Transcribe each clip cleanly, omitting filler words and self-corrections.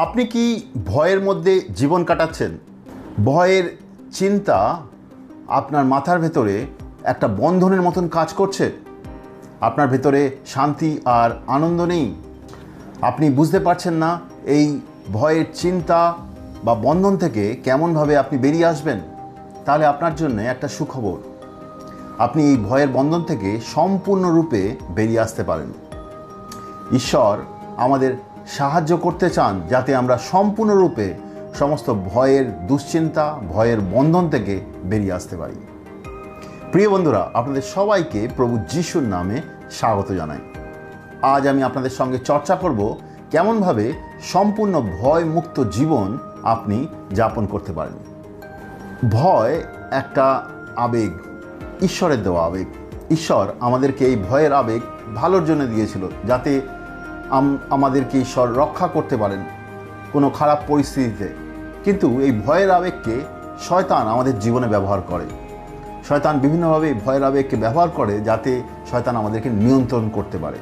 আপনি কি ভয়ের মধ্যে জীবন কাটাচ্ছেন? ভয়ের চিন্তা আপনার মাথার ভেতরে একটা বন্ধনের মতন কাজ করছে। আপনার ভেতরে শান্তি আর আনন্দ নেই। আপনি বুঝতে পারছেন না এই ভয়ের চিন্তা বা বন্ধন থেকে কেমনভাবে আপনি বেরিয়ে আসবেন। তাহলে আপনার জন্য একটা সুখবর, আপনি এই ভয়ের বন্ধন থেকে সম্পূর্ণরূপে বেরিয়ে আসতে পারেন। ঈশ্বর আমাদের সাহায্য করতে চান যাতে আমরা সম্পূর্ণরূপে সমস্ত ভয়ের দুশ্চিন্তা, ভয়ের বন্ধন থেকে বেরিয়ে আসতে পারি। প্রিয় বন্ধুরা, আপনাদের সবাইকে প্রভু যিশুর নামে স্বাগত জানাই। আজ আমি আপনাদের সঙ্গে চর্চা করব কেমনভাবে সম্পূর্ণ ভয় মুক্ত জীবন আপনি যাপন করতে পারেন। ভয় একটা আবেগ, ঈশ্বরের দেওয়া আবেগ। ঈশ্বর আমাদেরকে এই ভয়ের আবেগ ভালোর জন্য দিয়েছিল, যাতে আমাদেরকে ঈশ্বর রক্ষা করতে পারেন কোনো খারাপ পরিস্থিতিতে। কিন্তু এই ভয়ের আবেগকে শয়তান আমাদের জীবনে ব্যবহার করে। শয়তান বিভিন্নভাবে ভয়ের আবেগকে ব্যবহার করে যাতে শয়তান আমাদেরকে নিয়ন্ত্রণ করতে পারে।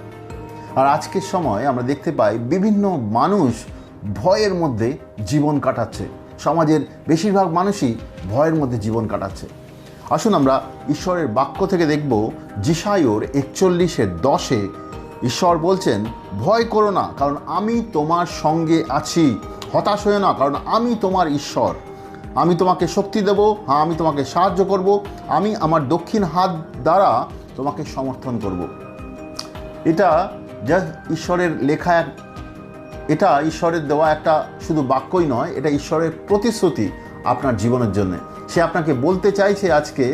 আর আজকের সময় আমরা দেখতে পাই বিভিন্ন মানুষ ভয়ের মধ্যে জীবন কাটাচ্ছে। সমাজের বেশিরভাগ মানুষই ভয়ের মধ্যে জীবন কাটাচ্ছে। আসুন আমরা ঈশ্বরের বাক্য থেকে দেখব যিশাইর 41:10 ঈশ্বর বলছেন, ভয় করো না, কারণ আমি তোমার সঙ্গে আছি। হতাশ হয়ে না, কারণ আমি তোমার ঈশ্বর। আমি তোমাকে শক্তি দেব, হ্যাঁ, আমি তোমাকে সাহায্য করব। আমি আমার দক্ষিণ হাত দ্বারা তোমাকে সমর্থন করব। এটা যা ঈশ্বরের লেখা, এটা ঈশ্বরের দেওয়া একটা শুধু বাক্যই নয়, এটা ঈশ্বরের প্রতিশ্রুতি আপনার জীবনের জন্য। সে আপনাকে বলতে চাইছে আজকে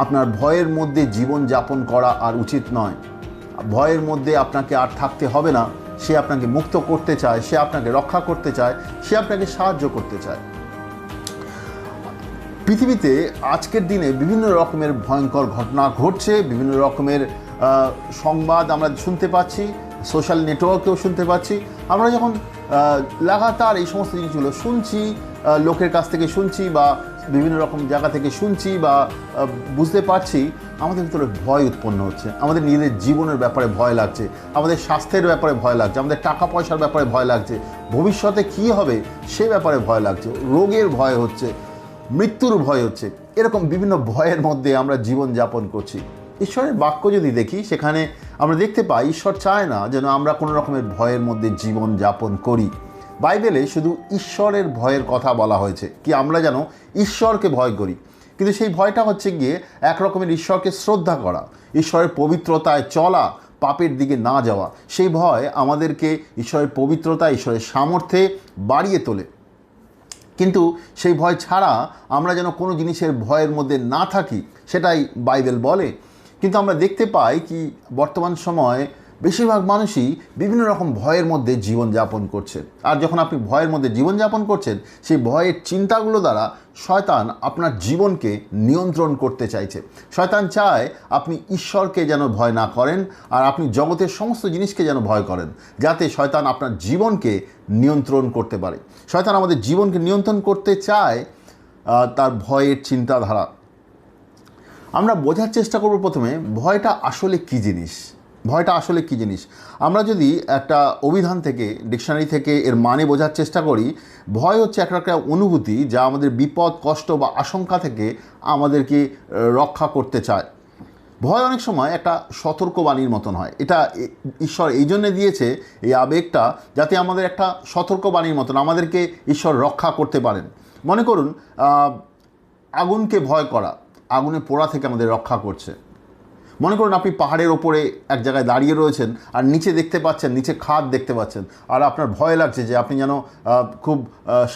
আপনার ভয়ের মধ্যে জীবন যাপন করা আর উচিত নয়। ভয়ের মধ্যে আপনাকে আর থাকতে হবে না। সে আপনাকে মুক্ত করতে চায়, সে আপনাকে রক্ষা করতে চায়, সে আপনাকে সাহায্য করতে চায়। পৃথিবীতে আজকের দিনে বিভিন্ন রকমের ভয়ঙ্কর ঘটনা ঘটছে, বিভিন্ন রকমের সংবাদ আমরা শুনতে পাচ্ছি, সোশ্যাল নেটওয়ার্কেও শুনতে পাচ্ছি। আমরা যখন লাগাতার এই সমস্ত জিনিসগুলো শুনছি, লোকের কাছ থেকে শুনছি বা বিভিন্ন রকম জায়গা থেকে শুনছি বা বুঝতে পারছি, আমাদের ভিতরে ভয় উৎপন্ন হচ্ছে। আমাদের নিজেদের জীবনের ব্যাপারে ভয় লাগছে, আমাদের স্বাস্থ্যের ব্যাপারে ভয় লাগছে, আমাদের টাকা পয়সার ব্যাপারে ভয় লাগছে, ভবিষ্যতে কী হবে সে ব্যাপারে ভয় লাগছে, রোগের ভয় হচ্ছে, মৃত্যুর ভয় হচ্ছে। এরকম বিভিন্ন ভয়ের মধ্যে আমরা জীবন যাপন করছি। ঈশ্বরের বাক্য যদি দেখি, সেখানে আমরা দেখতে পাই ঈশ্বর চায় না যেন আমরা কোনো রকমের ভয়ের মধ্যে জীবন যাপন করি। বাইবেলে শুধু ঈশ্বরের ভয়ের কথা বলা হয়েছে, কি আমরা যেন ঈশ্বরকে ভয় করি। কিন্তু সেই ভয়টা হচ্ছে গিয়ে এক রকমের ঈশ্বরকে শ্রদ্ধা করা, ঈশ্বরের পবিত্রতায় চলা, পাপের দিকে না যাওয়া। সেই ভয় আমাদেরকে ঈশ্বরের পবিত্রতা, ঈশ্বরের সামর্থ্যে বাড়িয়ে তোলে। কিন্তু সেই ভয় ছাড়া আমরা যেন কোনো জিনিসের ভয়ের মধ্যে না থাকি, সেটাই বাইবেল বলে। কিন্তু আমরা দেখতে পাই কি বর্তমান সময়ে বেশিরভাগ মানুষই বিভিন্ন রকম ভয়ের মধ্যে জীবনযাপন করছে। আর যখন আপনি ভয়ের মধ্যে জীবনযাপন করছেন, সেই ভয়ের চিন্তাগুলো দ্বারা শয়তান আপনার জীবনকে নিয়ন্ত্রণ করতে চাইছে। শয়তান চায় আপনি ঈশ্বরকে যেন ভয় না করেন, আর আপনি জগতের সমস্ত জিনিসকে যেন ভয় করেন, যাতে শয়তান আপনার জীবনকে নিয়ন্ত্রণ করতে পারে। শয়তান আমাদের জীবনকে নিয়ন্ত্রণ করতে চায় তার ভয়ের চিন্তাধারা। আমরা বোঝার চেষ্টা করব প্রথমে ভয়টা আসলে কী জিনিস। ভয়টা আসলে কী জিনিস আমরা যদি একটা অভিধান থেকে, ডিকশনারি থেকে এর মানে বোঝার চেষ্টা করি, ভয় হচ্ছে একটা অনুভূতি যা আমাদের বিপদ, কষ্ট বা আশঙ্কা থেকে আমাদেরকে রক্ষা করতে চায়। ভয় অনেক সময় একটা সতর্কবাণীর মতন হয়। এটা ঈশ্বর এই জন্যে দিয়েছে এই আবেগটা, যাতে আমাদের একটা সতর্কবাণীর মতন আমাদেরকে ঈশ্বর রক্ষা করতে পারেন। মনে করুন আগুনকে ভয় করা আগুনে পোড়া থেকে আমাদের রক্ষা করছে। মনে করুন আপনি পাহাড়ের ওপরে এক জায়গায় দাঁড়িয়ে রয়েছেন, আর নিচে দেখতে পাচ্ছেন, নিচে খাদ দেখতে পাচ্ছেন, আর আপনার ভয় লাগছে যে আপনি যেন খুব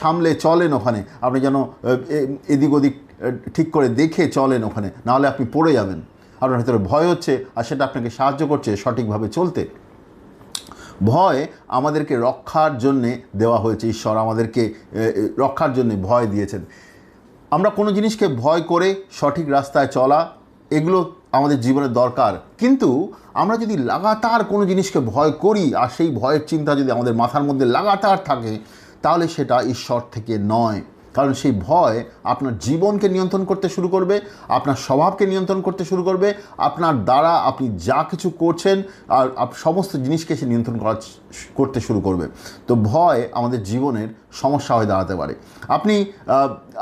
সামলে চলেন ওখানে, আপনি যেন এদিক ওদিক ঠিক করে দেখে চলেন ওখানে, নাহলে আপনি পড়ে যাবেন। আপনার ভিতরে ভয় হচ্ছে, আর সেটা আপনাকে সাহায্য করছে সঠিকভাবে চলতে। ভয় আমাদেরকে রক্ষার জন্যে দেওয়া হয়েছে। ঈশ্বর আমাদেরকে রক্ষার জন্যে ভয় দিয়েছেন। আমরা কোনো জিনিসকে ভয় করে সঠিক রাস্তায় চলা, এগুলো আমাদের জীবনের দরকার। কিন্তু আমরা যদি লাগাতার কোনো জিনিসকে ভয় করি, আর সেই ভয়ের চিন্তা যদি আমাদের মাথার মধ্যে লাগাতার থাকে, তাহলে সেটা ঈশ্বর থেকে নয়। কারণ সেই ভয় আপনার জীবনকে নিয়ন্ত্রণ করতে শুরু করবে, আপনার স্বভাবকে নিয়ন্ত্রণ করতে শুরু করবে, আপনার দ্বারা আপনি যা কিছু করছেন আর সমস্ত জিনিসকে সে নিয়ন্ত্রণ করতে শুরু করবে। তো ভয় আমাদের জীবনের সমস্যা হয়ে দাঁড়াতে পারে।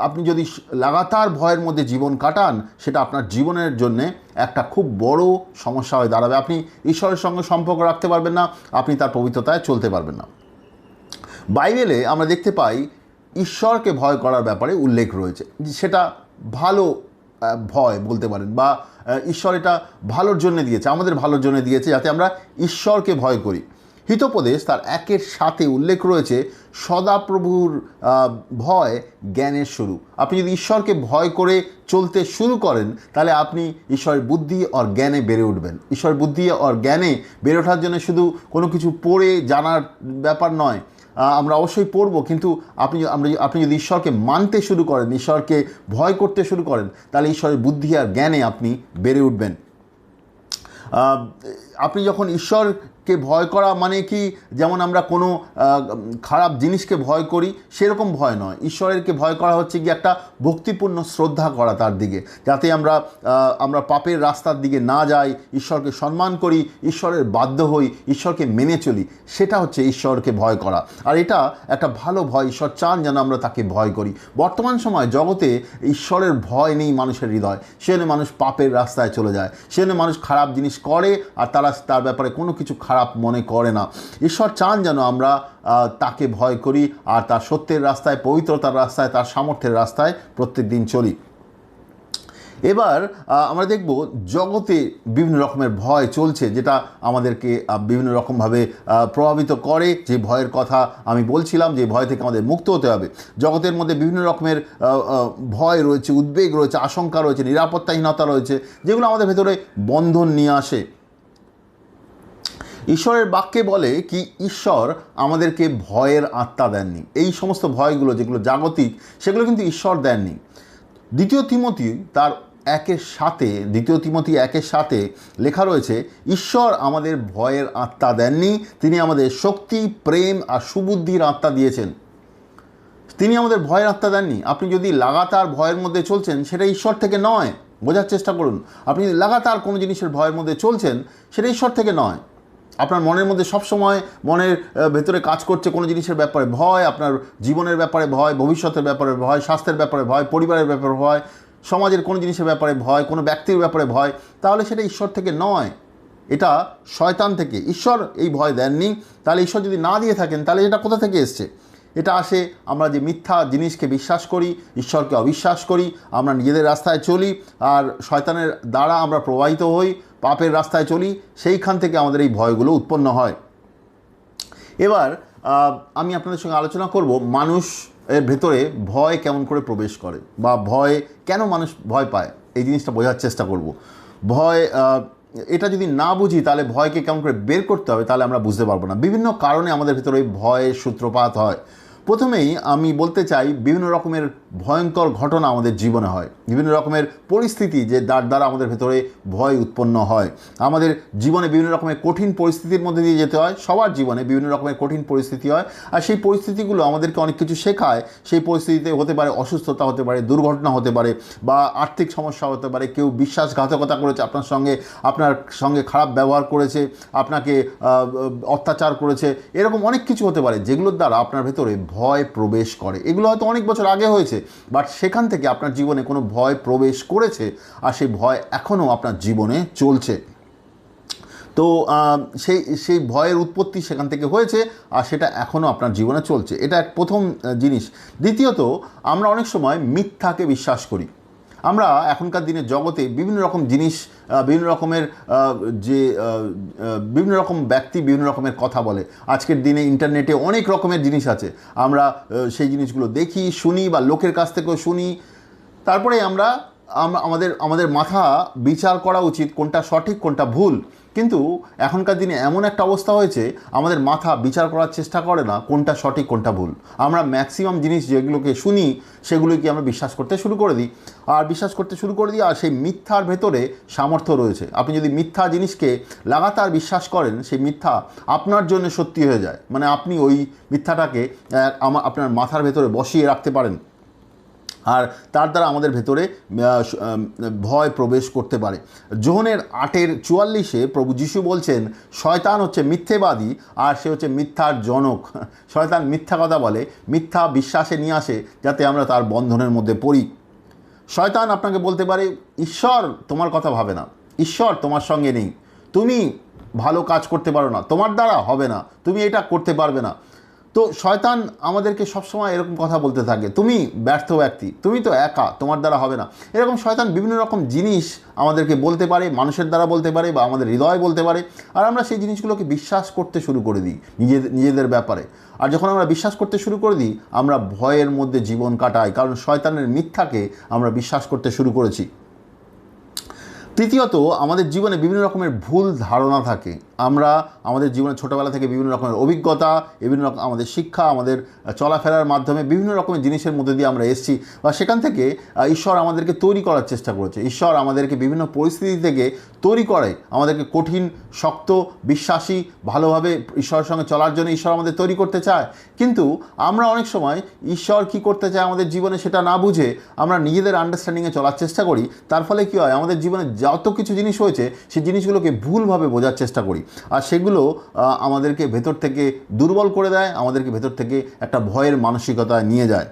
আপনি যদি লাগাতার ভয়ের মধ্যে জীবন কাটান, সেটা আপনার জীবনের জন্যে একটা খুব বড় সমস্যা হয়ে দাঁড়াবে। আপনি ঈশ্বরের সঙ্গে সম্পর্ক রাখতে পারবেন না, আপনি তার পবিত্রতায় চলতে পারবেন না। বাইবেলে আমরা দেখতে পাই ঈশ্বরকে ভয় করার ব্যাপারে উল্লেখ রয়েছে। সেটা ভালো ভয় বলতে পারেন, বা ঈশ্বর এটা ভালোর জন্য দিয়েছে, আমাদের ভালোর জন্য দিয়েছে, যাতে আমরা ঈশ্বরকে ভয় করি। হিতোপদেশ তার 1:7 উল্লেখ রয়েছে, সদাপ্রভুর ভয় জ্ঞানের শুরু। আপনি যদি ঈশ্বরকে ভয় করে চলতে শুরু করেন, তাহলে আপনি ঈশ্বরের বুদ্ধি আর জ্ঞানে বেড়ে উঠবেন। ঈশ্বরের বুদ্ধি আর জ্ঞানে বেড়ে ওঠার জন্য শুধু কোনো কিছু পড়ে জানার ব্যাপার নয়, আমরা অবশ্যই পড়ব, কিন্তু আপনি যদি ঈশ্বরকে মানতে শুরু করেন, ঈশ্বরকে ভয় করতে শুরু করেন, তাহলে ঈশ্বরের বুদ্ধি আর জ্ঞানে আপনি বেড়ে উঠবেন। আপনি যখন ঈশ্বরকে ভয় করা মানে কি যেমন আমরা কোনো খারাপ জিনিসকে ভয় করি সেরকম ভয় নয়। ঈশ্বরেরকে ভয় করা হচ্ছে কি একটা ভক্তিপূর্ণ শ্রদ্ধা করা তার দিকে, যাতে আমরা পাপের রাস্তার দিকে না যাই, ঈশ্বরকে সম্মান করি, ঈশ্বরের বাধ্য হই, ঈশ্বরকে মেনে চলি। সেটা হচ্ছে ঈশ্বরকে ভয় করা। আর এটা একটা ভালো ভয়। ঈশ্বর চান যেন আমরা তাকে ভয় করি। বর্তমান সময় জগতে ঈশ্বরের ভয় নেই মানুষের হৃদয়, সেজন্য মানুষ পাপের রাস্তায় চলে যায়, সেজন্য মানুষ খারাপ জিনিস করে আর তার ব্যাপারে কোনো কিছু খারাপ মনে করে না। ঈশ্বর চান যেন আমরা তাকে ভয় করি আর তার সত্যের রাস্তায়, পবিত্রতার রাস্তায়, তার সামর্থ্যের রাস্তায় প্রত্যেক দিন চলি। এবার আমরা দেখব জগতে বিভিন্ন রকমের ভয় চলছে, যেটা আমাদেরকে বিভিন্ন রকমভাবে প্রভাবিত করে। যে ভয়ের কথা আমি বলছিলাম, যে ভয় থেকে আমাদের মুক্ত হতে হবে। জগতের মধ্যে বিভিন্ন রকমের ভয় রয়েছে, উদ্বেগ রয়েছে, আশঙ্কা রয়েছে, নিরাপত্তাহীনতা রয়েছে, যেগুলো আমাদের ভেতরে বন্ধন নিয়ে আসে। ঈশ্বরের বাক্যে বলে কি ঈশ্বর আমাদেরকে ভয়ের আত্মা দেননি। এই সমস্ত ভয়গুলো যেগুলো জাগতিক, সেগুলো কিন্তু ঈশ্বর দেননি। দ্বিতীয় তিমোথী 1:7 লেখা রয়েছে, ঈশ্বর আমাদের ভয়ের আত্মা দেননি, তিনি আমাদের শক্তি, প্রেম আর সুবুদ্ধির আত্মা দিয়েছেন। তিনি আমাদের ভয়ের আত্মা দেননি। আপনি যদি লাগাতার ভয়ের মধ্যে চলছেন, সেটা ঈশ্বর থেকে নয়। বোঝার চেষ্টা করুন, আপনি লাগাতার কোনো জিনিসের ভয়ের মধ্যে চলছেন, সেটা ঈশ্বর থেকে নয়। আপনার মনের মধ্যে সবসময় মনের ভেতরে কাজ করছে কোনো জিনিসের ব্যাপারে ভয়, আপনার জীবনের ব্যাপারে ভয়, ভবিষ্যতের ব্যাপারে ভয়, স্বাস্থ্যের ব্যাপারে ভয়, পরিবারের ব্যাপারে ভয়, সমাজের কোনো জিনিসের ব্যাপারে ভয়, কোনো ব্যক্তির ব্যাপারে ভয়, তাহলে সেটা ঈশ্বর থেকে নয়, এটা শয়তান থেকে। ঈশ্বর এই ভয় দেননি। তাহলে ঈশ্বর যদি না দিয়ে থাকেন, তাহলে এটা কোথা থেকে এসছে? এটা আসে আমরা যে মিথ্যা জিনিসকে বিশ্বাস করি, ঈশ্বরকে অবিশ্বাস করি, আমরা নিজেদের রাস্তায় চলি আর শয়তানের দ্বারা আমরা প্রবাহিত হই, পাপের রাস্তায় চলি, সেইখান থেকে আমাদের এই ভয়গুলো উৎপন্ন হয়। এবার আমি আপনাদের সঙ্গে আলোচনা করব মানুষ এর ভেতরে ভয় কেমন করে প্রবেশ করে, বা ভয় কেন মানুষ ভয় পায়, এই জিনিসটা বোঝার চেষ্টা করব। ভয়, এটা যদি না বুঝি তাহলে ভয়কে কেমন করে বের করতে হবে, তাহলে আমরা বুঝতে পারবো না। বিভিন্ন কারণে আমাদের ভেতরে ভয়ের সূত্রপাত হয়। প্রথমেই আমি বলতে চাই, বিভিন্ন রকমের ভয়ঙ্কর ঘটনা আমাদের জীবনে হয়, বিভিন্ন রকমের পরিস্থিতি যে দ্বারা আমাদের ভেতরে ভয় উৎপন্ন হয়। আমাদের জীবনে বিভিন্ন রকমের কঠিন পরিস্থিতির মধ্যে দিয়ে যেতে হয়। সবার জীবনে বিভিন্ন রকমের কঠিন পরিস্থিতি হয়, আর সেই পরিস্থিতিগুলো আমাদেরকে অনেক কিছু শেখায়। সেই পরিস্থিতিতে হতে পারে অসুস্থতা, হতে পারে দুর্ঘটনা, হতে পারে বা আর্থিক সমস্যা হতে পারে, কেউ বিশ্বাসঘাতকতা করেছে আপনার সঙ্গে খারাপ ব্যবহার করেছে, আপনাকে অত্যাচার করেছে, এরকম অনেক কিছু হতে পারে যেগুলোর দ্বারা আপনার ভেতরে ভয় প্রবেশ করে। এগুলো হয়তো অনেক বছর আগে হয়েছে, বাট সেখান থেকে আপনার জীবনে কোনো ভয় প্রবেশ করেছে, আর সেই ভয় এখনও আপনার জীবনে চলছে। তো সেই ভয়ের উৎপত্তি সেখান থেকে হয়েছে, আর সেটা এখনও আপনার জীবনে চলছে। এটা এক প্রথম জিনিস। দ্বিতীয়ত, আমরা অনেক সময় মিথ্যাকে বিশ্বাস করি। আমরা এখনকার দিনে জগতে বিভিন্ন রকম জিনিস, বিভিন্ন রকমের বিভিন্ন রকম ব্যক্তি বিভিন্ন রকমের কথা বলে। আজকের দিনে ইন্টারনেটে অনেক রকমের জিনিস আছে, আমরা সেই জিনিসগুলো দেখি, শুনি, বা লোকের কাছ থেকেও শুনি। তারপরে আমাদের মাথা বিচার করা উচিত কোনটা সঠিক কোনটা ভুল। কিন্তু এখনকার দিনে এমন একটা অবস্থা হয়েছে, আমাদের মাথা বিচার করার চেষ্টা করে না কোনটা সঠিক কোনটা ভুল। আমরা ম্যাক্সিমাম জিনিস যেগুলোকে শুনি সেগুলোকে আমরা বিশ্বাস করতে শুরু করে দিই, আর সেই মিথ্যার ভেতরে সামর্থ্য রয়েছে। আপনি যদি মিথ্যা জিনিসকে লাগাতার বিশ্বাস করেন, সেই মিথ্যা আপনার জন্য সত্যি হয়ে যায়। মানে আপনি ওই মিথ্যাটাকে আপনার মাথার ভেতরে বসিয়ে রাখতে পারেন। আর তার দ্বারা আমাদের ভেতরে ভয় প্রবেশ করতে পারে। যোহনের 8:44 প্রভু যিশু বলছেন শয়তান হচ্ছে মিথ্যেবাদী আর সে হচ্ছে মিথ্যার জনক। শয়তান মিথ্যা কথা বলে, মিথ্যা বিশ্বাসে নিয়ে আসে যাতে আমরা তার বন্ধনের মধ্যে পড়ি। শয়তান আপনাকে বলতে পারে ঈশ্বর তোমার কথা ভাবে না, ঈশ্বর তোমার সঙ্গে নেই, তুমি ভালো কাজ করতে পারো না, তোমার দ্বারা হবে না, তুমি এটা করতে পারবে না। তো শয়তান আমাদেরকে সবসময় এরকম কথা বলতে থাকে, তুমি ব্যর্থ ব্যক্তি, তুমি তো একা, তোমার দ্বারা হবে না। এরকম শয়তান বিভিন্ন রকম জিনিস আমাদেরকে বলতে পারে, মানুষের দ্বারা বলতে পারে বা আমাদের হৃদয় বলতে পারে, আর আমরা সেই জিনিসগুলোকে বিশ্বাস করতে শুরু করে দিই নিজেদের ব্যাপারে। আর যখন আমরা বিশ্বাস করতে শুরু করে দিই আমরা ভয়ের মধ্যে জীবন কাটাই, কারণ শয়তানের মিথ্যাকে আমরা বিশ্বাস করতে শুরু করেছি। তৃতীয়ত, আমাদের জীবনে বিভিন্ন রকমের ভুল ধারণা থাকে। আমরা আমাদের জীবনে ছোটোবেলা থেকে বিভিন্ন রকমের অভিজ্ঞতা, বিভিন্ন রকম আমাদের শিক্ষা, আমাদের চলাফেরার মাধ্যমে বিভিন্ন রকমের জিনিসের মধ্যে দিয়ে আমরা এসেছি, বা সেখান থেকে ঈশ্বর আমাদেরকে তৈরি করার চেষ্টা করেছে। ঈশ্বর আমাদেরকে বিভিন্ন পরিস্থিতি থেকে তৈরি করে, আমাদেরকে কঠিন, শক্ত, বিশ্বাসী, ভালোভাবে ঈশ্বরের সঙ্গে চলার জন্য ঈশ্বর আমাদের তৈরি করতে চায়। কিন্তু আমরা অনেক সময় ঈশ্বর কী করতে চায় আমাদের জীবনে সেটা না বুঝে আমরা নিজেদের আন্ডারস্ট্যান্ডিংয়ে চলার চেষ্টা করি। তার ফলে কী হয়, আমাদের জীবনে যত কিছু জিনিস হয়েছে সেই জিনিসগুলোকে ভুলভাবে বোঝার চেষ্টা করি, আর সেগুলো আমাদেরকে ভেতর থেকে দুর্বল করে দেয়, আমাদেরকে ভেতর থেকে একটা ভয়ের মানসিকতায় নিয়ে যায়।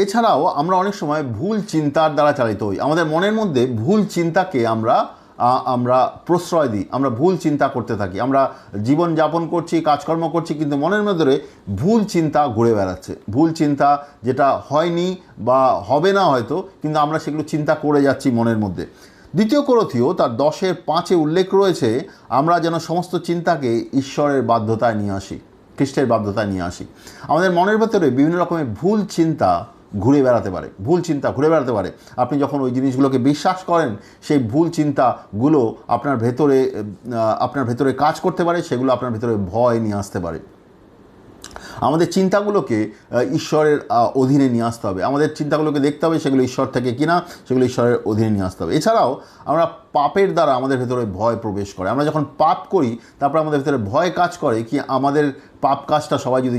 এছাড়াও আমরা অনেক সময় ভুল চিন্তার দ্বারা চালিত হই। আমাদের মনের মধ্যে ভুল চিন্তাকে আমরা প্রশ্রয় দিই, আমরা ভুল চিন্তা করতে থাকি। আমরা জীবন যাপন করছি, কাজকর্ম করছি, কিন্তু মনের মধ্যে ভুল চিন্তা ঘুরে বেড়াচ্ছে। ভুল চিন্তা যেটা হয়নি বা হবে না হয়তো, কিন্তু আমরা সেগুলো চিন্তা করে যাচ্ছি মনের মধ্যে। দ্বিতীয় কোরিন্থীয় তার 10:5 উল্লেখ রয়েছে আমরা যেন সমস্ত চিন্তাকে ঈশ্বরের বাধ্যতায় নিয়ে আসি, খ্রিস্টের বাধ্যতায় নিয়ে আসি। আমাদের মনের ভেতরে বিভিন্ন রকমের ভুল চিন্তা ঘুরে বেড়াতে পারে। আপনি যখন ওই জিনিসগুলোকে বিশ্বাস করেন, সেই ভুল চিন্তাগুলো আপনার ভেতরে কাজ করতে পারে, সেগুলো আপনার ভেতরে ভয় নিয়ে আসতে পারে। আমাদের চিন্তাগুলোকে ঈশ্বরের অধীনে নিয়ে আসতে হবে, আমাদের চিন্তাগুলোকে দেখতে হবে সেগুলো ঈশ্বর থেকে কিনা, সেগুলো ঈশ্বরের অধীনে নিয়ে আসতে হবে। এছাড়াও আমরা পাপের দ্বারা আমাদের ভেতরে ভয় প্রবেশ করে। আমরা যখন পাপ করি তারপর আমাদের ভেতরে ভয় কাজ করে কি আমাদের পাপ কাজটা সবাই যদি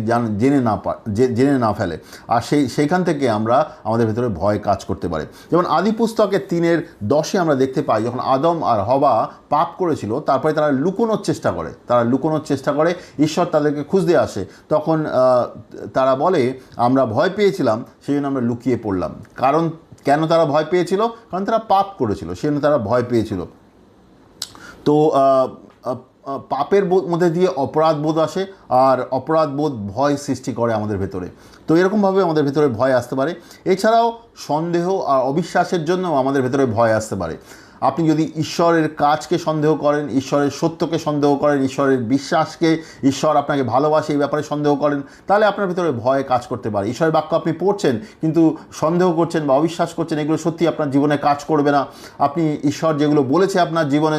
জেনে না ফেলে, আর সেইখান থেকে আমাদের ভেতরে ভয় কাজ করতে পারে। যেমন আদি পুস্তকের 3:10 আমরা দেখতে পাই, যখন আদম আর হওয়া পাপ করেছিল তারপরে তারা লুকোনোর চেষ্টা করে, ঈশ্বর তাদেরকে খুঁজতে আসে, তখন তারা বলে আমরা ভয় পেয়েছিলাম সেই জন্য আমরা লুকিয়ে পড়লাম। কারণ কেন তারা ভয় পেয়েছিল? কারণ তারা পাপ করেছিল, সেই জন্য তারা ভয় পেয়েছিল। তো পাপের মধ্যে দিয়ে অপরাধ বোধ আসে, আর অপরাধ বোধ ভয় সৃষ্টি করে আমাদের ভেতরে। তো এরকমভাবে আমাদের ভেতরে ভয় আসতে পারে। এছাড়াও সন্দেহ আর অবিশ্বাসের জন্য আমাদের ভেতরে ভয় আসতে পারে। আপনি যদি ঈশ্বরের কাজকে সন্দেহ করেন, ঈশ্বরের সত্যকে সন্দেহ করেন, ঈশ্বরের বিশ্বাসকে, ঈশ্বর আপনাকে ভালোবাসে এই ব্যাপারে সন্দেহ করেন, তাহলে আপনার ভিতরে ভয় কাজ করতে পারে। ঈশ্বরের বাক্য আপনি পড়ছেন কিন্তু সন্দেহ করছেন বা অবিশ্বাস করছেন, এগুলো সত্যি আপনার জীবনে কাজ করবে না। আপনি ঈশ্বর যেগুলো বলেছে আপনার জীবনে,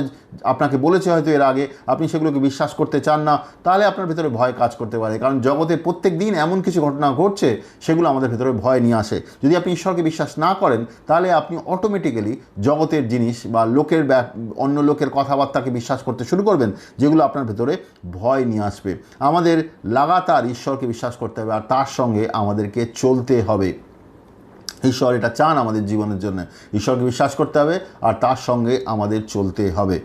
আপনাকে বলেছে হয়তো এর আগে, আপনি সেগুলোকে বিশ্বাস করতে চান না, তাহলে আপনার ভিতরে ভয় কাজ করতে পারে। কারণ জগতে প্রত্যেক দিন এমন কিছু ঘটনা ঘটছে সেগুলো আমাদের ভিতরে ভয় নিয়ে আসে। যদি আপনি ঈশ্বরকে বিশ্বাস না করেন তাহলে আপনি অটোমেটিক্যালি জগতের জিনিস বা অন্য লোকের কথাবার্তাকে বিশ্বাস করতে শুরু করবেন, যেগুলো আপনার ভেতরে ভয় নিয়ে আসবে। আমাদের লাগাতার ঈশ্বরকে বিশ্বাস করতে হবে, আর তার সঙ্গে আমাদেরকে চলতে হবে। ঈশ্বর এটা চান আমাদের জীবনের জন্য, ঈশ্বরকে বিশ্বাস করতে হবে আর তার সঙ্গে আমাদের চলতে হবে।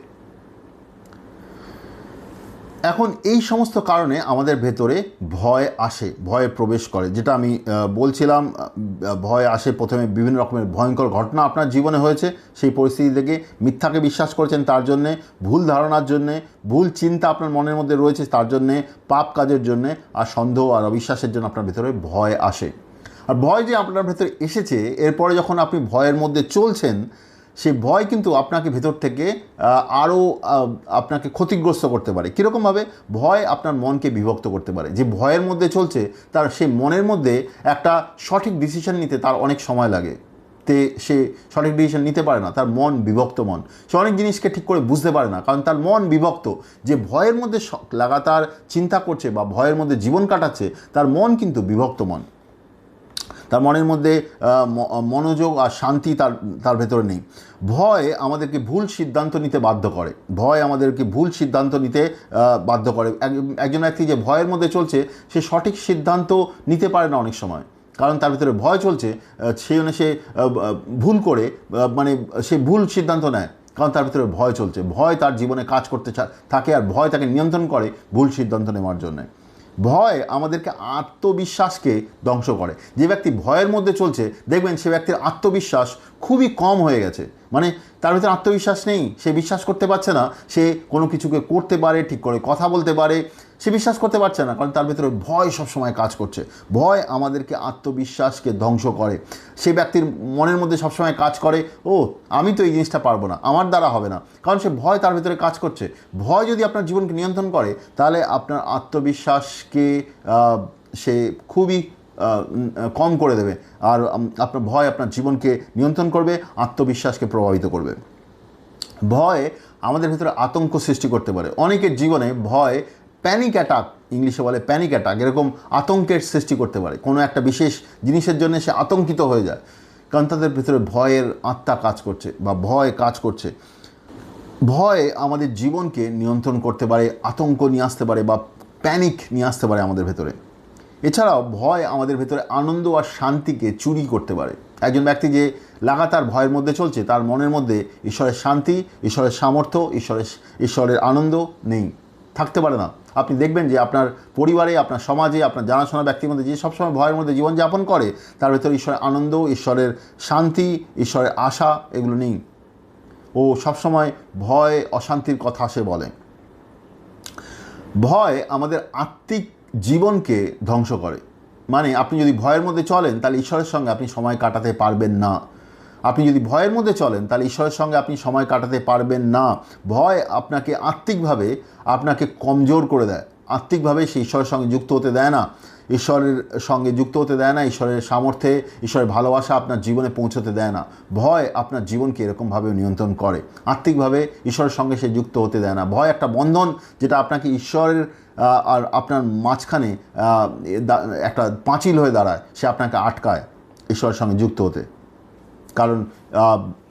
এখন এই সমস্ত কারণে আমাদের ভেতরে ভয় আসে, ভয়ে প্রবেশ করে। যেটা আমি বলছিলাম, ভয় আসে প্রথমে বিভিন্ন রকমের ভয়ঙ্কর ঘটনা আপনার জীবনে হয়েছে, সেই পরিস্থিতি থেকে মিথ্যাকে বিশ্বাস করেছেন তার জন্যে, ভুল ধারণার জন্যে, ভুল চিন্তা আপনার মনের মধ্যে রয়েছে তার জন্যে, পাপ কাজের জন্যে, আর সন্দেহ আর অবিশ্বাসের জন্য আপনার ভেতরে ভয় আসে। আর ভয় যে আপনার ভেতরে এসেছে, এরপরে যখন আপনি ভয়ের মধ্যে চলছেন, সেই ভয় কিন্তু আপনাকে ভেতর থেকে আরও আপনাকে ক্ষতিগ্রস্ত করতে পারে। কীরকমভাবে? ভয় আপনার মনকে বিভক্ত করতে পারে। যে ভয়ের মধ্যে চলছে তার সেই মনের মধ্যে একটা সঠিক ডিসিশন নিতে তার অনেক সময় লাগে, সে সঠিক ডিসিশন নিতে পারে না, তার মন বিভক্ত মন, সে অনেক জিনিসকে ঠিক করে বুঝতে পারে না, কারণ তার মন বিভক্ত। যে ভয়ের মধ্যে লাগাতার চিন্তা করছে বা ভয়ের মধ্যে জীবন কাটাচ্ছে, তার মন কিন্তু বিভক্ত মন। তার মনের মধ্যে মনোযোগ আর শান্তি তার ভেতরে নেই। ভয় আমাদেরকে ভুল সিদ্ধান্ত নিতে বাধ্য করে, ভয় আমাদেরকে ভুল সিদ্ধান্ত নিতে বাধ্য করে। একজন ব্যক্তি যে ভয়ের মধ্যে চলছে সে সঠিক সিদ্ধান্ত নিতে পারে না অনেক সময়, কারণ তার ভিতরে ভয় চলছে। সেই জন্য সে ভুল করে মানে সে ভুল সিদ্ধান্ত নেয়, কারণ তার ভিতরে ভয় চলছে। ভয় তার জীবনে কাজ করতে থাকে আর ভয় তাকে নিয়ন্ত্রণ করে ভুল সিদ্ধান্ত নেওয়ার জন্যে। ভয় আমাদেরকে আত্মবিশ্বাসকে ধ্বংস করে। যে ব্যক্তি ভয়ের মধ্যে চলছে দেখবেন সে ব্যক্তির আত্মবিশ্বাস খুবই কম হয়ে গেছে, মানে তার ভিতরে আত্মবিশ্বাস নেই, সে বিশ্বাস করতে পারছে না সে কোনো কিছুকে করতে পারে, ঠিক করে কথা বলতে পারে, সে বিশ্বাস করতে পারছে না, কারণ তার ভিতরে ভয় সবসময় কাজ করছে। ভয় আমাদেরকে আত্মবিশ্বাসকে ধ্বংস করে। সে ব্যক্তির মনের মধ্যে সবসময় কাজ করে, ও আমি তো এই জিনিসটা পারবো না, আমার দ্বারা হবে না, কারণ সে ভয় তার ভিতরে কাজ করছে। ভয় যদি আপনার জীবনকে নিয়ন্ত্রণ করে তাহলে আপনার আত্মবিশ্বাসকে সে খুবই কম করে দেবে, আর আপনার ভয় আপনার জীবনকে নিয়ন্ত্রণ করবে, আত্মবিশ্বাসকে প্রভাবিত করবে। ভয় আমাদের ভিতরে আতঙ্ক সৃষ্টি করতে পারে। অনেকের জীবনে ভয় প্যানিক অ্যাটাক, ইংলিশে বলে প্যানিক অ্যাটাক, এরকম আতঙ্কের সৃষ্টি করতে পারে। কোনো একটা বিশেষ জিনিসের জন্য সে আতঙ্কিত হয়ে যায়, কারণ তাদের ভিতরে ভয়ের আত্মা কাজ করছে বা ভয় কাজ করছে। ভয় আমাদের জীবনকে নিয়ন্ত্রণ করতে পারে, আতঙ্ক নিয়ে আসতে পারে বা প্যানিক নিয়ে আসতে পারে আমাদের ভেতরে। এছাড়াও ভয় আমাদের ভেতরে আনন্দ আর শান্তিকে চুরি করতে পারে। একজন ব্যক্তি যে লাগাতার ভয়ের মধ্যে চলছে তার মনের মধ্যে ঈশ্বরের শান্তি, ঈশ্বরের সামর্থ্য, ঈশ্বরের আনন্দ নেই, থাকতে পারে না। আপনি দেখবেন যে আপনার পরিবারে, আপনার সমাজে, আপনার জানাশোনা ব্যক্তির মধ্যে যে সবসময় ভয়ের মধ্যে জীবনযাপন করে তার ভেতরে ঈশ্বরের আনন্দ, ঈশ্বরের শান্তি, ঈশ্বরের আশা এগুলো নেই। ও সবসময় ভয়, অশান্তির কথা সে বলে। ভয় আমাদের আত্মিক জীবনকে ধ্বংস করে। মানে আপনি যদি ভয়ের মধ্যে চলেন তাহলে ঈশ্বরের সঙ্গে আপনি সময় কাটাতে পারবেন না। আপনি যদি ভয়ের মধ্যে চলেন তাহলে ঈশ্বরের সঙ্গে আপনি সময় কাটাতে পারবেন না। ভয় আপনাকে আত্মিকভাবে আপনাকে কমজোর করে দেয়, আত্মিকভাবে সে ঈশ্বরের সঙ্গে যুক্ত হতে দেয় না, ঈশ্বরের সঙ্গে যুক্ত হতে দেয় না, ঈশ্বরের সামর্থ্যে, ঈশ্বরের ভালোবাসা আপনার জীবনে পৌঁছতে দেয় না। ভয় আপনার জীবনকে এরকমভাবে নিয়ন্ত্রণ করে, আত্মিকভাবে ঈশ্বরের সঙ্গে সে যুক্ত হতে দেয় না। ভয় একটা বন্ধন যেটা আপনাকে ঈশ্বরের আর আপনার মাঝখানে একটা পাঁচিল হয়ে দাঁড়ায়, সে আপনাকে আটকায় ঈশ্বরের সঙ্গে যুক্ত হতে। কারণ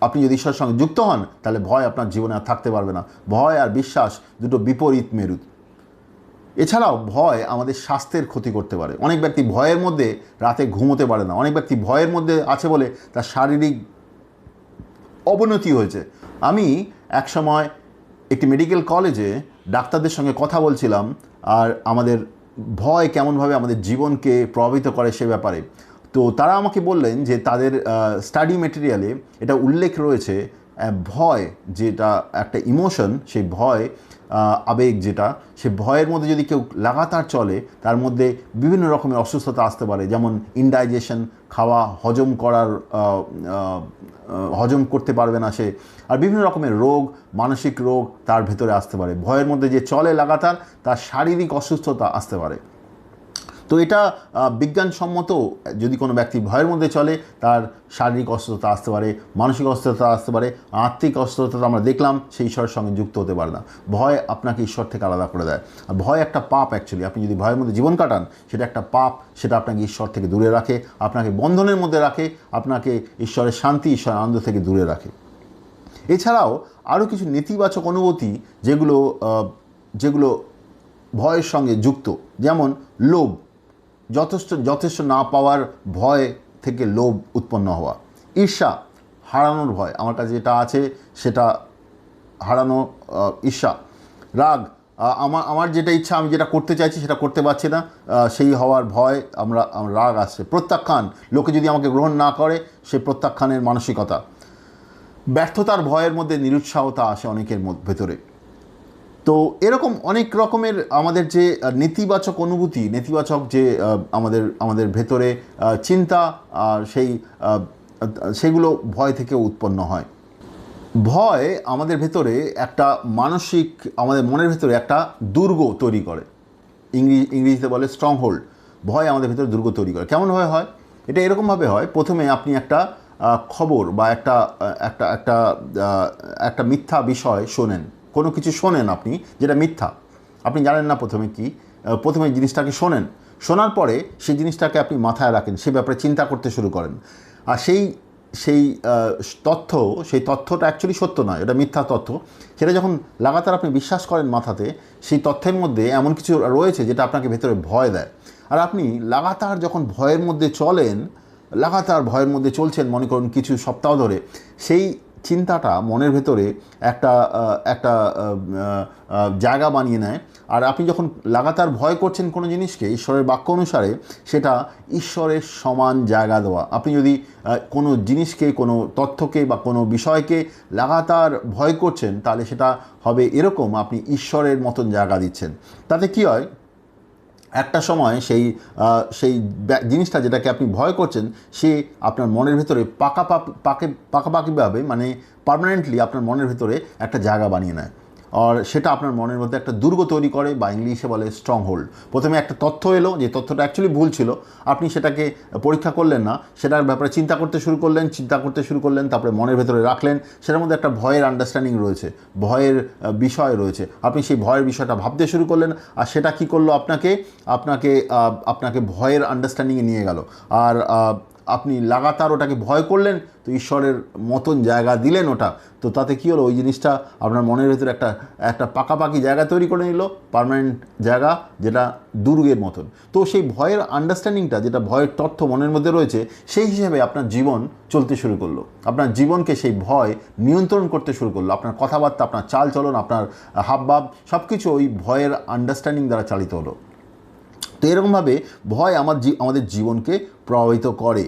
আপনি যদি ঈশ্বরের সঙ্গে যুক্ত হন তাহলে ভয় আপনার জীবনে আর থাকতে পারবে না। ভয় আর বিশ্বাস দুটো বিপরীত মেরু। এছাড়াও ভয় আমাদের স্বাস্থ্যের ক্ষতি করতে পারে। অনেক ব্যক্তি ভয়ের মধ্যে রাতে ঘুমোতে পারে না, অনেক ব্যক্তি ভয়ের মধ্যে আছে বলে তার শারীরিক অবনতি হয়েছে। আমি একসময় একটি মেডিকেল কলেজে ডাক্তারদের সঙ্গে কথা বলছিলাম আর আমাদের ভয় কেমনভাবে আমাদের জীবনকে প্রভাবিত করে সে ব্যাপারে। তো তারা আমাকে বললেন যে তাদের স্টাডি মেটেরিয়ালে এটা উল্লেখ রয়েছে ভয় যেটা একটা ইমোশন, সেই ভয় আবেগ যেটা, সে ভয়ের মধ্যে যদি কেউ লাগাতার চলে তার মধ্যে বিভিন্ন রকমের অসুস্থতা আসতে পারে, যেমন ইনডাইজেশন, খাওয়া হজম করতে পারবে না সে, আর বিভিন্ন রকমের রোগ, মানসিক রোগ তার ভেতরে আসতে পারে। ভয়ের মধ্যে যে চলে লাগাতার তার শারীরিক অসুস্থতা আসতে পারে। তো এটা বিজ্ঞানসম্মত, যদি কোনো ব্যক্তি ভয়ের মধ্যে চলে তার শারীরিক অসুস্থতা আসতে পারে, মানসিক অসুস্থতা আসতে পারে, আত্মিক অসুস্থতা আমরা দেখলাম সে ঈশ্বরের সঙ্গে যুক্ত হতে পারে না। ভয় আপনাকে ঈশ্বর থেকে আলাদা করে দেয়। আর ভয় একটা পাপ অ্যাকচুয়ালি। আপনি যদি ভয়ের মধ্যে জীবন কাটান সেটা একটা পাপ, সেটা আপনাকে ঈশ্বর থেকে দূরে রাখে, আপনাকে বন্ধনের মধ্যে রাখে, আপনাকে ঈশ্বরের শান্তি, ঈশ্বরের আনন্দ থেকে দূরে রাখে। এছাড়াও আরও কিছু নেতিবাচক অনুভূতি যেগুলো ভয়ের সঙ্গে যুক্ত, যেমন লোভ, যথেষ্ট না পাওয়ার ভয় থেকে লোভ উৎপন্ন হওয়া, ঈর্ষা, হারানোর ভয়, আমার কাছে যেটা আছে সেটা হারানো, ঈর্ষা, রাগ, আমার যেটা ইচ্ছা আমি যেটা করতে চাইছি সেটা করতে পারছি না, সেই হওয়ার ভয়, আমরা রাগ আসছে, প্রত্যাখ্যান, লোকে যদি আমাকে গ্রহণ না করে সেই প্রত্যাখ্যানের মানসিকতা, ব্যর্থতার ভয়ের মধ্যে নিরুৎসাহতা আসে অনেকের ভেতরে। তো এরকম অনেক রকমের আমাদের যে নেতিবাচক অনুভূতি, নেতিবাচক যে আমাদের ভেতরে চিন্তা, আর সেগুলো ভয় থেকে উৎপন্ন হয়। ভয় আমাদের ভেতরে একটা মানসিক, আমাদের মনের ভেতরে একটা দুর্গ তৈরি করে। ইংরেজিতে বলে স্ট্রং হোল্ড। ভয় আমাদের ভেতরে দুর্গ তৈরি করে। কেমনভাবে হয়? এটা এরকমভাবে হয়, প্রথমে আপনি একটা খবর বা একটা মিথ্যা বিষয় শোনেন, কোনো কিছু শোনেন আপনি যেটা মিথ্যা, আপনি জানেন না প্রথমে জিনিসটাকে শোনেন, শোনার পরে সেই জিনিসটাকে আপনি মাথায় রাখেন, সে ব্যাপারে চিন্তা করতে শুরু করেন। আর সেই সেই সেই তথ্যটা অ্যাকচুয়ালি সত্য নয়, এটা মিথ্যা তথ্য। সেটা যখন লাগাতার আপনি বিশ্বাস করেন মাথাতে, সেই তথ্যের মধ্যে এমন কিছু রয়েছে যেটা আপনাকে ভেতরে ভয় দেয়। আর আপনি লাগাতার যখন ভয়ের মধ্যে চলেন, লাগাতার ভয়ের মধ্যে চলছেন মনে করুন কিছু সপ্তাহ ধরে, সেই চিন্তাটা মনের ভেতরে একটা একটা জায়গা বানিয়ে নেয়। আর আপনি যখন লাগাতার ভয় করছেন কোনো জিনিসকে, ঈশ্বরের বাক্য অনুসারে সেটা ঈশ্বরের সমান জায়গা দেওয়া। আপনি যদি কোনো জিনিসকে, কোনো তথ্যকে বা কোনো বিষয়কে লাগাতার ভয় করছেন, তাহলে সেটা হবে এরকম, আপনি ঈশ্বরের মতন জায়গা দিচ্ছেন। তাতে কি হয়, একটা সময় সেই সেই জিনিসটা যেটাকে আপনি ভয় করছেন, সে আপনার মনের ভেতরে পাকাপাকিভাবে, মানে পার্মানেন্টলি আপনার মনের ভেতরে একটা জায়গা বানিয়ে নেয়। আর সেটা আপনার মনের মধ্যে একটা দুর্গ তৈরি করে, বা ইংলিশে বলে স্ট্রং হোল্ড। প্রথমে একটা তথ্য এলো, যে তথ্যটা অ্যাকচুয়ালি ভুল ছিল, আপনি সেটাকে পরীক্ষা করলেন না, সেটার ব্যাপারে চিন্তা করতে শুরু করলেন, তারপরে মনের ভেতরে রাখলেন। সেটার মধ্যে একটা ভয়ের আন্ডারস্ট্যান্ডিং রয়েছে, ভয়ের বিষয় রয়েছে। আপনি সেই ভয়ের বিষয়টা ভাবতে শুরু করলেন, আর সেটা কী করলো, আপনাকে ভয়ের আন্ডারস্ট্যান্ডিংয়ে নিয়ে গেল। আর আপনি লাগাতার ওটাকে ভয় করলেন, তো ঈশ্বরের মতন জায়গা দিলেন ওটা। তো তাতে কী হলো, ওই জিনিসটা আপনার মনের ভেতরে একটা পাকাপাকি জায়গা তৈরি করে নিল, পার্মানেন্ট জায়গা, যেটা দুর্গের মতন। তো সেই ভয়ের আন্ডারস্ট্যান্ডিংটা, যেটা ভয়ের তথ্য মনের মধ্যে রয়েছে, সেই হিসেবে আপনার জীবন চলতে শুরু করলো। আপনার জীবনকে সেই ভয় নিয়ন্ত্রণ করতে শুরু করলো। আপনার কথাবার্তা, আপনার চালচলন, আপনার হাবভাব, সব কিছু ওই ভয়ের আন্ডারস্ট্যান্ডিং দ্বারা চালিত হলো। তো এরকমভাবে ভয় আমাদের জীবনকে প্রভাবিত করে।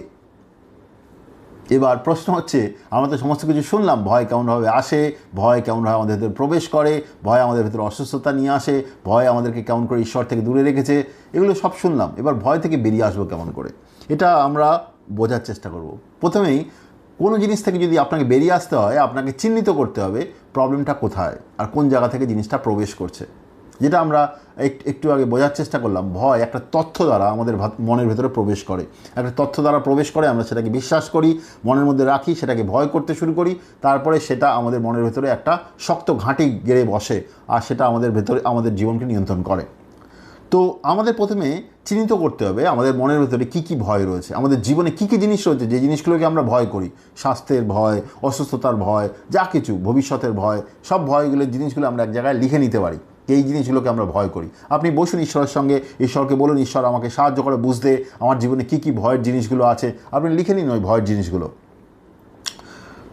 এবার প্রশ্ন হচ্ছে, আমরা তো সমস্ত কিছু শুনলাম, ভয় কেমনভাবে আসে, ভয় কেমনভাবে আমাদের ভেতরে প্রবেশ করে, ভয় আমাদের ভেতরে অসুস্থতা নিয়ে আসে, ভয় আমাদেরকে কেমন করে ঈশ্বর থেকে দূরে রেখেছে, এগুলো সব শুনলাম। এবার ভয় থেকে বেরিয়ে আসবো কেমন করে, এটা আমরা বোঝার চেষ্টা করব। প্রথমেই কোনো জিনিস থেকে যদি আপনাকে বেরিয়ে আসতে হয়, আপনাকে চিহ্নিত করতে হবে প্রবলেমটা কোথায় আর কোন জায়গা থেকে জিনিসটা প্রবেশ করছে। যেটা আমরা একটু আগে বোঝার চেষ্টা করলাম, ভয় একটা তথ্য দ্বারা আমাদের মনের ভেতরে প্রবেশ করে। একটা তথ্য দ্বারা প্রবেশ করে, আমরা সেটাকে বিশ্বাস করি, মনের মধ্যে রাখি, সেটাকে ভয় করতে শুরু করি। তারপরে সেটা আমাদের মনের ভেতরে একটা শক্ত ঘাঁটি গেড়ে বসে, আর সেটা আমাদের জীবনকে নিয়ন্ত্রণ করে। তো আমাদের প্রথমে চিহ্নিত করতে হবে আমাদের মনের ভেতরে কী কী ভয় রয়েছে, আমাদের জীবনে কী কী জিনিস রয়েছে যে জিনিসগুলোকে আমরা ভয় করি। স্বাস্থ্যের ভয়, অসুস্থতার ভয়, যা কিছু, ভবিষ্যতের ভয়, সব ভয়গুলোর জিনিসগুলো আমরা এক জায়গায় লিখে নিতে পারি। এই জিনিসগুলোকে আমরা ভয় করি। আপনি বসুন ঈশ্বরের সঙ্গে, ঈশ্বরকে বলুন, ঈশ্বর আমাকে সাহায্য করে বুঝতে আমার জীবনে কী কী ভয়ের জিনিসগুলো আছে। আপনি লিখে নিন ওই ভয়ের জিনিসগুলো।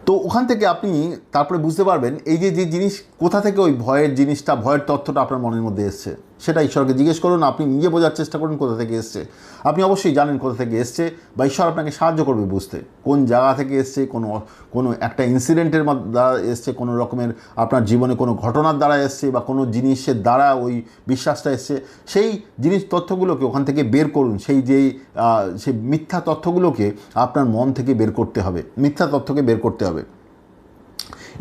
তো ওখান থেকে আপনি তারপরে বুঝতে পারবেন এই যে জিনিস কোথা থেকে ওই ভয়ের জিনিসটা, ভয়ের তথ্যটা আপনার মনের মধ্যে এসছে, সেটা ঈশ্বরকে জিজ্ঞেস করুন। আপনি নিজে বোঝার চেষ্টা করুন কোথা থেকে এসছে। আপনি অবশ্যই জানেন কোথা থেকে এসছে, বা ঈশ্বর আপনাকে সাহায্য করবে বুঝতে কোন জায়গা থেকে এসছে। কোনো একটা ইনসিডেন্টের দ্বারা এসছে, কোনো রকমের আপনার জীবনে কোনো ঘটনার দ্বারা এসছে, বা কোনো জিনিসের দ্বারা ওই বিশ্বাসটা এসছে। সেই তথ্যগুলোকে ওখান থেকে বের করুন। সেই মিথ্যা তথ্যগুলোকে আপনার মন থেকে বের করতে হবে, মিথ্যা তথ্যকে বের করতে হবে।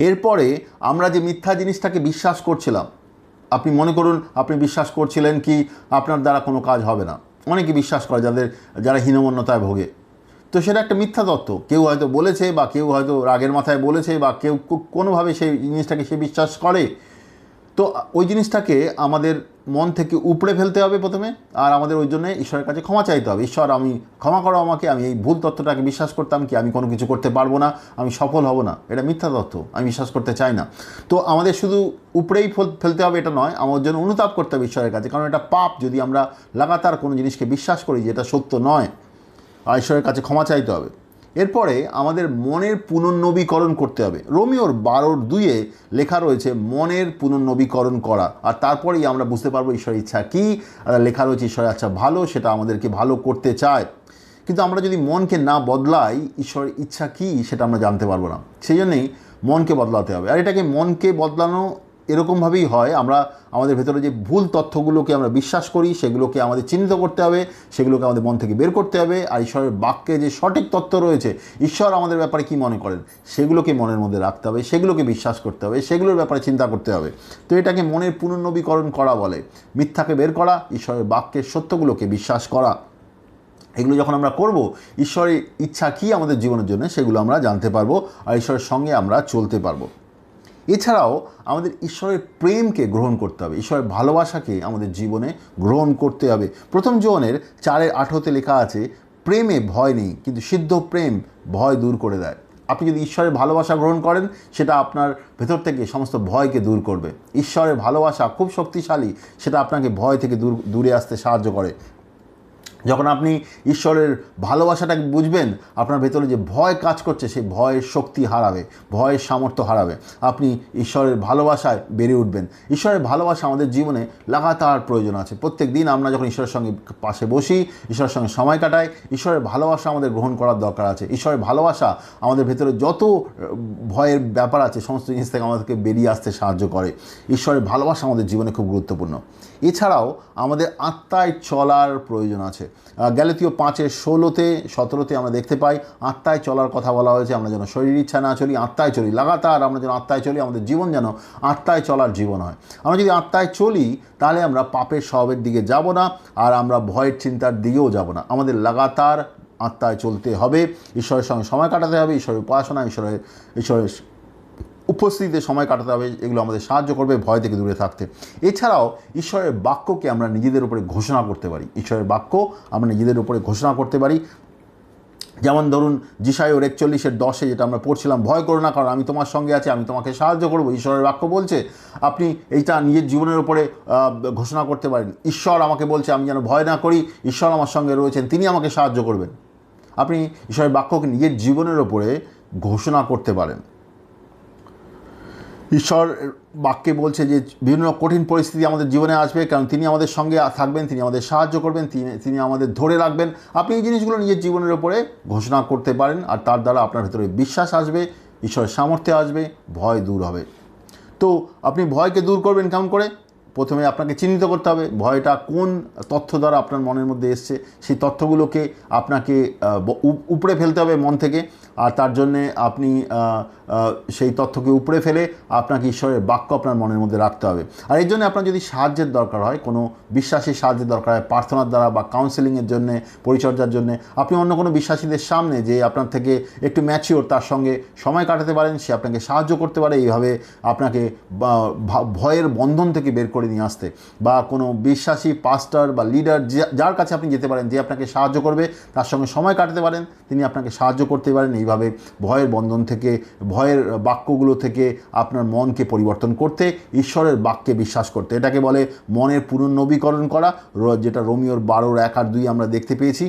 এরপরে আমরা যে মিথ্যা জিনিসটাকে বিশ্বাস করছিলাম, আপনি মনে করুন আপনি বিশ্বাস করছিলেন কি আপনার দ্বারা কোনো কাজ হবে না। অনেকে বিশ্বাস করে যারা হীনমন্যতায় ভোগে। তো সেটা একটা মিথ্যা তত্ত্ব, কেউ হয়তো বলেছে, বা কেউ হয়তো রাগের মাথায় বলেছে, বা কেউ কোনোভাবে সেই জিনিসটাকে সে বিশ্বাস করে। তো ওই জিনিসটাকে আমাদের মন থেকে উপড়ে ফেলতে হবে প্রথমে, আর আমাদের ওই জন্য ঈশ্বরের কাছে ক্ষমা চাইতে হবে। ঈশ্বর, আমি ক্ষমা করো আমাকে, আমি এই ভুল তত্ত্বটাকে বিশ্বাস করতাম কি আমি কোনো কিছু করতে পারবো না, আমি সফল হব না, এটা মিথ্যা তত্ত্ব, আমি বিশ্বাস করতে চাই না। তো আমাদের শুধু উপরেই ফেলতে হবে এটা নয়, আমার জন্য অনুতাপ করতে হবে ঈশ্বরের কাছে, কারণ এটা পাপ যদি আমরা লাগাতার কোনো জিনিসকে বিশ্বাস করি যেটা সত্য নয়। আর ঈশ্বরের কাছে ক্ষমা চাইতে হবে। এরপরে আমাদের মনের পুনর্নবীকরণ করতে হবে। রোমিওর 12:2 লেখা রয়েছে মনের পুনর্নবীকরণ করা। আর তারপরেই আমরা বুঝতে পারবো ঈশ্বরের ইচ্ছা কী। লেখা রয়েছে ঈশ্বরের ইচ্ছা ভালো, সেটা আমাদেরকে ভালো করতে চায়। কিন্তু আমরা যদি মনকে না বদলাই, ঈশ্বরের ইচ্ছা কী সেটা আমরা জানতে পারবো না। সেই জন্যেই মনকে বদলাতে হবে। আর এটাকে মনকে বদলানো এরকমভাবেই হয়, আমরা আমাদের ভেতরে যে ভুল তথ্যগুলোকে আমরা বিশ্বাস করি সেগুলোকে আমাদের চিহ্নিত করতে হবে, সেগুলোকে আমাদের মন থেকে বের করতে হবে। আর ঈশ্বরের বাক্যে যে সঠিক তথ্য রয়েছে, ঈশ্বর আমাদের ব্যাপারে কী মনে করেন, সেগুলোকে মনের মধ্যে রাখতে হবে, সেগুলোকে বিশ্বাস করতে হবে, সেগুলোর ব্যাপারে চিন্তা করতে হবে। তো এটাকে মনের পুনর্নবীকরণ করা বলে। মিথ্যাকে বের করা, ঈশ্বরের বাক্যের সত্যগুলোকে বিশ্বাস করা। এগুলো যখন আমরা করব, ঈশ্বরের ইচ্ছা কী আমাদের জীবনের জন্য সেগুলো আমরা জানতে পারবো, আর ঈশ্বরের সঙ্গে আমরা চলতে পারবো। এছাড়াও আমাদের ঈশ্বরের প্রেমকে গ্রহণ করতে হবে, ঈশ্বরের ভালোবাসাকে আমাদের জীবনে গ্রহণ করতে হবে। প্রথম যোহনের 4:18 লেখা আছে, প্রেমে ভয় নেই, কিন্তু সিদ্ধ প্রেম ভয় দূর করে দেয়। আপনি যদি ঈশ্বরের ভালোবাসা গ্রহণ করেন, সেটা আপনার ভেতর থেকে সমস্ত ভয়কে দূর করবে। ঈশ্বরের ভালোবাসা খুব শক্তিশালী, সেটা আপনাকে ভয় থেকে দূরে আসতে সাহায্য করে। যখন আপনি ঈশ্বরের ভালোবাসাটাকে বুঝবেন, আপনার ভেতরে যে ভয় কাজ করছে সেই ভয়ের শক্তি হারাবে, ভয়ের সামর্থ্য হারাবে। আপনি ঈশ্বরের ভালোবাসায় বেড়ে উঠবেন। ঈশ্বরের ভালোবাসা আমাদের জীবনে লাগাতার প্রয়োজন আছে। প্রত্যেক দিন আমরা যখন ঈশ্বরের সঙ্গে পাশে বসি, ঈশ্বরের সঙ্গে সময় কাটাই, ঈশ্বরের ভালোবাসা আমাদের গ্রহণ করার দরকার আছে। ঈশ্বরের ভালোবাসা আমাদের ভেতরে যত ভয়ের ব্যাপার আছে সমস্ত জিনিস থেকে আমাদেরকে বেরিয়ে আসতে সাহায্য করে। ঈশ্বরের ভালোবাসা আমাদের জীবনে খুব গুরুত্বপূর্ণ। এছাড়াও আমাদের আত্মায় চলার প্রয়োজন আছে। গ্যালাতীয় 5:16-17 আমরা দেখতে পাই আত্মায় চলার কথা বলা হয়েছে। আমরা যেন শরীর ইচ্ছা না চলি, আত্মায় চলি। লাগাতার আমরা যেন আত্মায় চলি, আমাদের জীবন যেন আত্মায় চলার জীবন হয়। আমরা যদি আত্মায় চলি, তাহলে আমরা পাপের স্বভাবের দিকে যাব না, আর আমরা ভয়ের চিন্তার দিকেও যাব না। আমাদের লাগাতার আত্মায় চলতে হবে, ঈশ্বরের সঙ্গে সময় কাটাতে হবে, ঈশ্বরের উপাসনা, ঈশ্বরের উপস্থিতিতে সময় কাটাতে হবে। এগুলো আমাদের সাহায্য করবে ভয় থেকে দূরে থাকতে। এছাড়াও ঈশ্বরের বাক্যকে আমরা নিজেদের উপরে ঘোষণা করতে পারি। ঈশ্বরের বাক্য আমরা নিজেদের উপরে ঘোষণা করতে পারি। যেমন ধরুন যিশায়া 41:10 যেটা আমরা পড়ছিলাম, ভয় করো না, কারণ আমি তোমার সঙ্গে আছি, আমি তোমাকে সাহায্য করব। ঈশ্বরের বাক্য বলছে, আপনি এইটা নিজের জীবনের উপরে ঘোষণা করতে পারেন। ঈশ্বর আমাকে বলছে আমি যেন ভয় না করি, ঈশ্বর আমার সঙ্গে রয়েছেন, তিনি আমাকে সাহায্য করবেন। আপনি ঈশ্বরের বাক্যকে নিজের জীবনের উপরে ঘোষণা করতে পারেন। ঈশ্বর বাক্যে বলছে যে বিভিন্ন কঠিন পরিস্থিতি আমাদের জীবনে আসবে, কারণ তিনি আমাদের সঙ্গে থাকবেন, তিনি আমাদের সাহায্য করবেন, তিনি আমাদের ধরে রাখবেন। আপনি এই জিনিসগুলো নিজের জীবনের উপরে ঘোষণা করতে পারেন, আর তার দ্বারা আপনার ভেতরে বিশ্বাস আসবে, ঈশ্বরের সামর্থ্য আসবে, ভয় দূর হবে। তো আপনি ভয়কে দূর করবেন কেমন করে? প্রথমে আপনাকে চিহ্নিত করতে হবে ভয়টা কোন তথ্য দ্বারা আপনার মনের মধ্যে এসছে। সেই তথ্যগুলোকে আপনাকে উপড়ে ফেলতে হবে মন থেকে, আর তার জন্যে আপনি সেই তথ্যকে উপড়ে ফেলে আপনাকে ঈশ্বরের বাক্য আপনার মনের মধ্যে রাখতে হবে। আর এর জন্য আপনার যদি সাহায্যের দরকার হয়, কোনো বিশ্বাসী সাহায্যের দরকার হয় প্রার্থনার দ্বারা বা কাউন্সেলিংয়ের জন্যে, পরিচর্যার জন্যে, আপনি অন্য কোনো বিশ্বাসীদের সামনে যে আপনার থেকে একটু ম্যাচিওর, তার সঙ্গে সময় কাটাতে পারেন, সে আপনাকে সাহায্য করতে পারে এইভাবে আপনাকে ভয়ের বন্ধন থেকে বের করে নিয়ে আসতে। বা কোনো বিশ্বাসী পাস্টার বা লিডার যার কাছে আপনি যেতে পারেন, যে আপনাকে সাহায্য করবে, তার সঙ্গে সময় কাটাতে পারেন, তিনি আপনাকে সাহায্য করতে পারেন এইভাবে ভয়ের বন্ধন থেকে, ভয়ের বাক্যগুলো থেকে আপনার মনকে পরিবর্তন করতে, ঈশ্বরের বাক্যে বিশ্বাস করতে। এটাকে বলে মনের পুনর্নবীকরণ করা, যেটা রোমিওর 12:1-2 আমরা দেখতে পেয়েছি।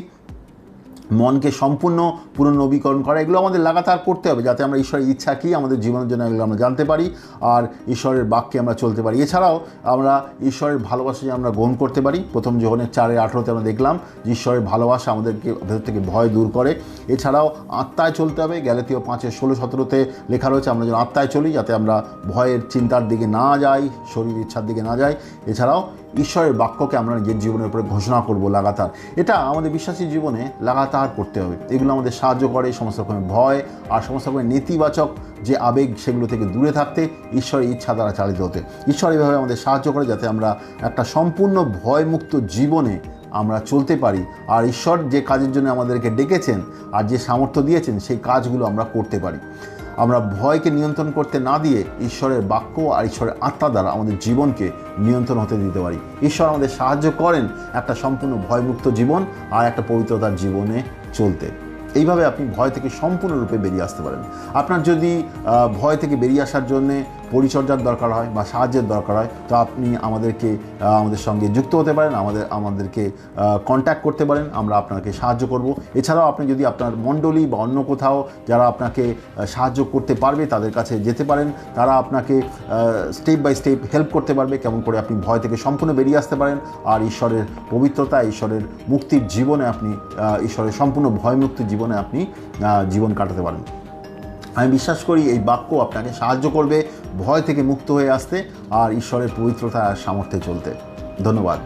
মনকে সম্পূর্ণ পুনর্নবীকরণ করা, এগুলো আমাদের লাগাতার করতে হবে, যাতে আমরা ঈশ্বরের ইচ্ছা কী আমাদের জীবনের জন্য এগুলো আমরা জানতে পারি, আর ঈশ্বরের বাক্যে আমরা চলতে পারি। এছাড়াও আমরা ঈশ্বরের ভালোবাসা আমরা গ্রহণ করতে পারি। প্রথম যোহনের 4:18 আমরা দেখলাম যে ঈশ্বরের ভালোবাসা আমাদেরকে ভেতর থেকে ভয় দূর করে। এছাড়াও আত্মায় চলতে হবে। গ্যালাতীয় 5:16-17 লেখা রয়েছে আমরা যেন আত্মায় চলি, যাতে আমরা ভয়ের চিন্তার দিকে না যাই, শরীর ইচ্ছার দিকে না যাই। এছাড়াও ঈশ্বরের বাক্যকে আমরা নিজের জীবনের উপরে ঘোষণা করব লাগাতার। এটা আমাদের বিশ্বাসী জীবনে লাগাতার করতে হবে। এগুলো আমাদের সাহায্য করে সমস্ত রকমের ভয় আর সমস্ত রকমের নেতিবাচক যে আবেগ, সেগুলো থেকে দূরে থাকতে, ঈশ্বরের ইচ্ছা দ্বারা চালিত হতে। ঈশ্বর এইভাবে আমাদের সাহায্য করে যাতে আমরা একটা সম্পূর্ণ ভয়মুক্ত জীবনে আমরা চলতে পারি, আর ঈশ্বর যে কাজের জন্য আমাদেরকে ডেকেছেন আর যে সামর্থ্য দিয়েছেন সেই কাজগুলো আমরা করতে পারি। আমরা ভয়কে নিয়ন্ত্রণ করতে না দিয়ে ঈশ্বরের বাক্য আর ঈশ্বরের আত্মা দ্বারা আমাদের জীবনকে নিয়ন্ত্রণ হতে দিতে পারি। ঈশ্বর আমাদের সাহায্য করেন একটা সম্পূর্ণ ভয়মুক্ত জীবন আর একটা পবিত্রতার জীবনে চলতে। এইভাবে আপনি ভয় থেকে সম্পূর্ণরূপে বেরিয়ে আসতে পারেন। আপনার যদি ভয় থেকে বেরিয়ে আসার জন্যে পরিচর্যার দরকার হয় বা সাহায্যের দরকার হয়, তো আপনি আমাদের সঙ্গে যুক্ত হতে পারেন, আমাদেরকে কন্ট্যাক্ট করতে পারেন, আমরা আপনাকে সাহায্য করব। এছাড়াও আপনি যদি আপনার মণ্ডলী বা অন্য কোথাও যারা আপনাকে সাহায্য করতে পারবে তাদের কাছে যেতে পারেন, তারা আপনাকে স্টেপ বাই স্টেপ হেল্প করতে পারবে কেমন করে আপনি ভয় থেকে সম্পূর্ণ বেরিয়ে আসতে পারেন, আর ঈশ্বরের পবিত্রতা, ঈশ্বরের মুক্তির জীবনে আপনি, ঈশ্বরের সম্পূর্ণ ভয়মুক্ত জীবনে আপনি জীবন কাটাতে পারেন। আমি বিশ্বাস করি এই বাক্য আপনাকে সাহায্য করবে ভয় থেকে মুক্ত হয়ে আসতে আর ঈশ্বরের পবিত্রতা আর সামর্থ্যে চলতে। ধন্যবাদ।